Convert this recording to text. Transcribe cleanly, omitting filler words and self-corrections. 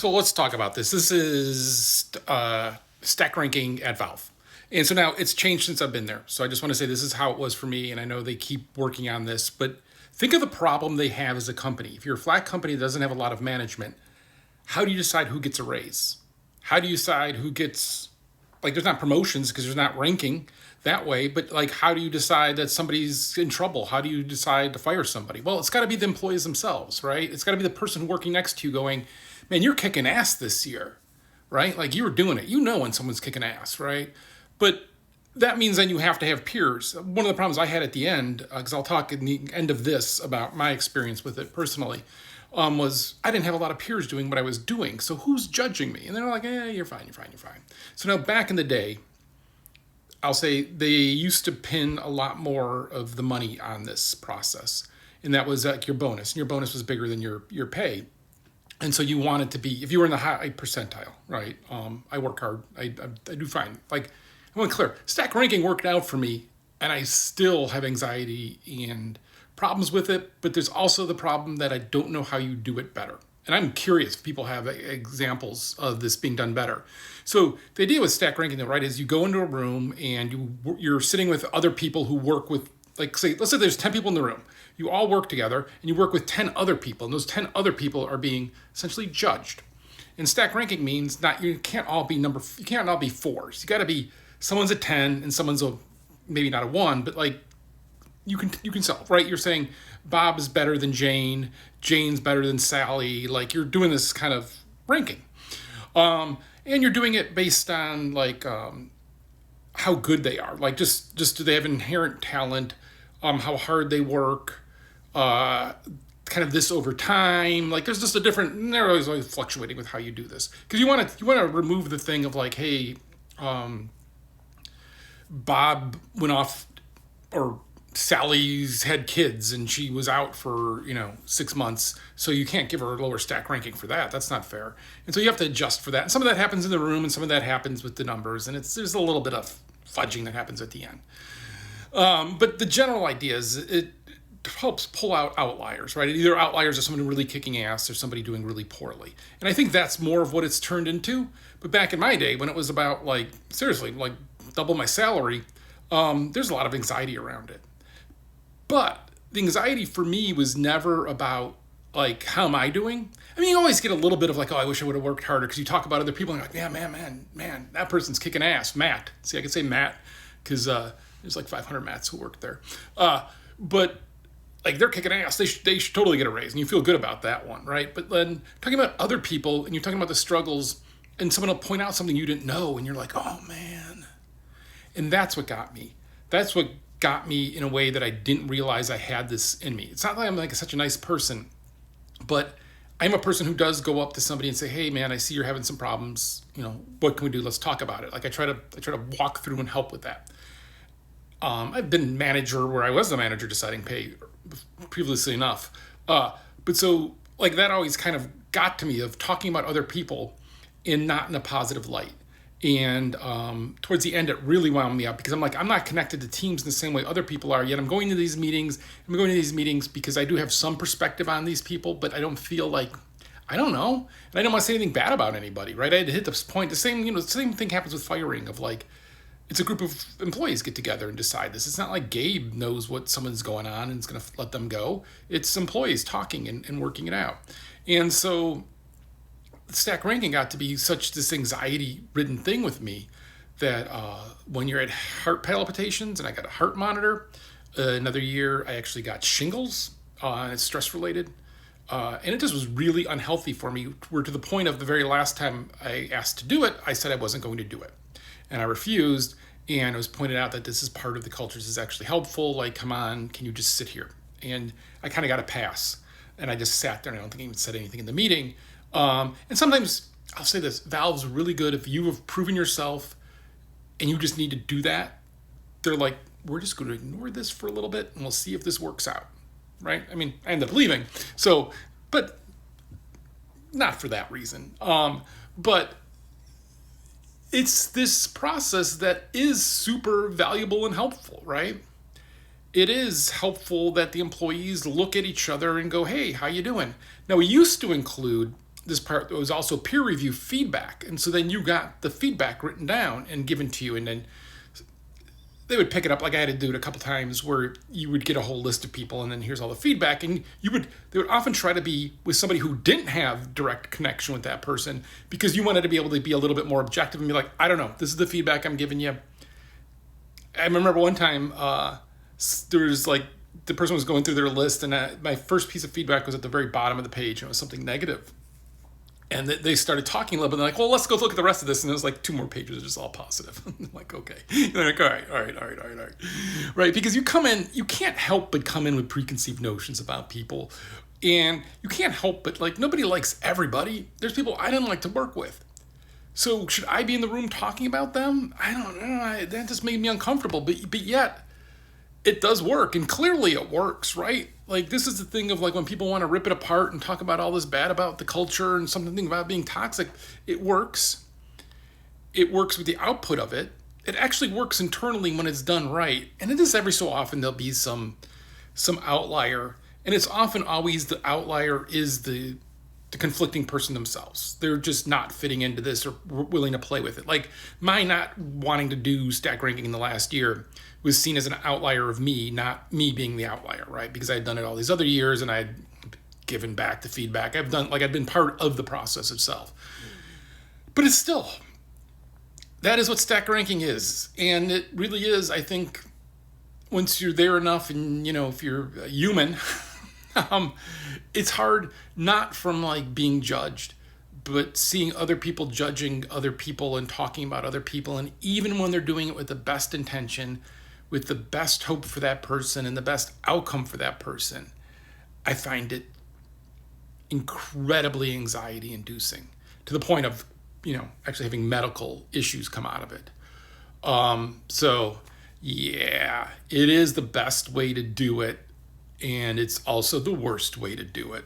So let's talk about this. This is stack ranking at Valve. And so now it's changed since I've been there. So I just want to say this is how it was for me. And I know they keep working on this, but think of the problem they have as a company. If you're a flat company that doesn't have a lot of management, how do you decide who gets a raise? How do you decide who gets, like, there's not promotions because there's not ranking that way, but like, how do you decide that somebody's in trouble? How do you decide to fire somebody? Well, it's got to be the employees themselves, right? It's got to be the person working next to you going, man, you're kicking ass this year, right? Like you were doing it. You know when someone's kicking ass, right? But that means then you have to have peers. One of the problems I had at the end, because I'll talk in the end of this about my experience with it personally, was I didn't have a lot of peers doing what I was doing. So who's judging me? And they're like, you're fine, you're fine, you're fine. So now back in the day, I'll say they used to pin a lot more of the money on this process. And that was like your bonus. And your bonus was bigger than your pay. And so you wanted to be, if you were in the high percentile, right? I work hard. I do fine. Like, I want to clear, stack ranking worked out for me, and I still have anxiety and problems with it. But there's also the problem that I don't know how you do it better. And I'm curious if people have examples of this being done better. So the idea with stack ranking, though, right, is you go into a room and you're sitting with other people who work with, like, say, let's say there's 10 people in the room. You all work together and you work with 10 other people, and those 10 other people are being essentially judged. And stack ranking means you can't all be fours. You got to be someone's a 10 and someone's maybe not a 1, but like you can sell, right? You're saying Bob is better than Jane, Jane's better than Sally. Like you're doing this kind of ranking, and you're doing it based on like how good they are. Like just do they have inherent talent? How hard they work? Kind of this over time. Like there's just a different. They're always fluctuating with how you do this because you want to remove the thing of like, hey, Bob went off, or Sally's had kids and she was out for 6 months, so you can't give her a lower stack ranking for that. That's not fair. And so you have to adjust for that. And some of that happens in the room, and some of that happens with the numbers, and there's a little bit of fudging that happens at the end. But the general idea is it helps pull out outliers, right? Either outliers are someone really kicking ass or somebody doing really poorly. And I think that's more of what it's turned into. But back in my day, when it was about like seriously like double my salary, there's a lot of anxiety around it. But the anxiety for me was never about like, how am I doing? I mean, you always get a little bit of like, oh, I wish I would have worked harder, because you talk about other people and you're like, yeah, man, that person's kicking ass. Matt. See, I can say Matt because there's like 500 Matts who worked there. But like they're kicking ass. They should totally get a raise, and you feel good about that one, right? But then talking about other people and you're talking about the struggles, and someone will point out something you didn't know, and you're like, oh man. And that's what got me. That's what got me in a way that I didn't realize I had this in me. It's not like I'm like such a nice person, but I'm a person who does go up to somebody and say, hey man, I see you're having some problems. What can we do? Let's talk about it. Like I try to walk through and help with that. I've been manager where I was the manager deciding pay previously enough. But so like that always kind of got to me of talking about other people and not in a positive light. And towards the end, it really wound me up because I'm like, I'm not connected to teams in the same way other people are, yet I'm going to these meetings. I'm going to these meetings because I do have some perspective on these people, but I don't feel like, I don't know. And I don't want to say anything bad about anybody, right? I had to hit this point. The same thing happens with firing of like, it's a group of employees get together and decide this. It's not like Gabe knows what someone's going on and is going to let them go. It's employees talking and working it out. And so stack ranking got to be such this anxiety-ridden thing with me that when you're at heart palpitations, and I got a heart monitor, another year I actually got shingles, and it's stress-related. And it just was really unhealthy for me. We're to the point of the very last time I asked to do it, I said I wasn't going to do it. And I refused, and it was pointed out that this is part of the culture. This is actually helpful. Like, come on, can you just sit here? And I kind of got a pass. And I just sat there, and I don't think I even said anything in the meeting. And sometimes, I'll say this, Valve's really good. If you have proven yourself and you just need to do that, they're like, we're just going to ignore this for a little bit, and we'll see if this works out, right? I mean, I ended up leaving. So, but not for that reason. But it's this process that is super valuable and helpful, right? It is helpful that the employees look at each other and go, hey, how you doing? Now, we used to include this part that was also peer review feedback. And so then you got the feedback written down and given to you, and then they would pick it up. Like I had to do it a couple times where you would get a whole list of people and then here's all the feedback. And they would often try to be with somebody who didn't have direct connection with that person, because you wanted to be able to be a little bit more objective and be like, I don't know, this is the feedback I'm giving you. I remember one time there was like, the person was going through their list, and my first piece of feedback was at the very bottom of the page, and it was something negative. And they started talking a little bit, and they're like, well, let's go look at the rest of this. And it was like 2 more pages of just all positive. I'm like, okay. And they're like, all right. Right, because you can't help but come in with preconceived notions about people. And you can't help but, like, nobody likes everybody. There's people I didn't like to work with. So should I be in the room talking about them? I don't know. That just made me uncomfortable. But yet, it does work, and clearly it works, right? Like, this is the thing of, like, when people want to rip it apart and talk about all this bad about the culture and something about being toxic, it works. It works with the output of it. It actually works internally when it's done right. And it is every so often there'll be some outlier, and it's often always the outlier is the conflicting person themselves. They're just not fitting into this or willing to play with it. Like, my not wanting to do stack ranking in the last year was seen as an outlier of me, not me being the outlier, right? Because I had done it all these other years and I'd given back the feedback. I've been part of the process itself. But it's still, that is what stack ranking is. And it really is, I think, once you're there enough and, if you're a human, it's hard, not from like being judged, but seeing other people judging other people and talking about other people. And even when they're doing it with the best intention, with the best hope for that person and the best outcome for that person, I find it incredibly anxiety inducing, to the point of, actually having medical issues come out of it. So yeah, it is the best way to do it. And it's also the worst way to do it.